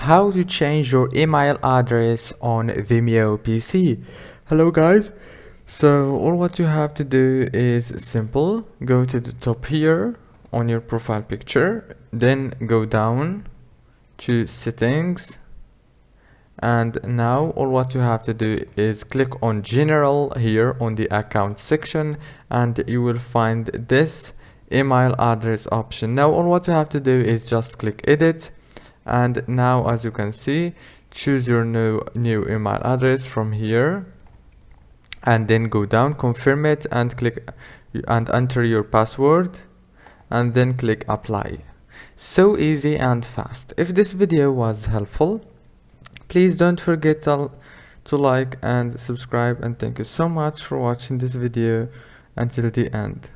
how to change your email address on Vimeo PC. Hello guys, so all what you have to do is simple. Go to the top here on your profile picture, then go down to settings, and now all what you have to do is click on general here on the account section, and you will find this email address option. Now all what you have to do is just click edit, and now as you can see, choose your new email address from here, and then go down, confirm it, and click and enter your password, and then click apply. So easy and fast. If this video was helpful, please don't forget to like and subscribe, and thank you so much for watching this video until the end.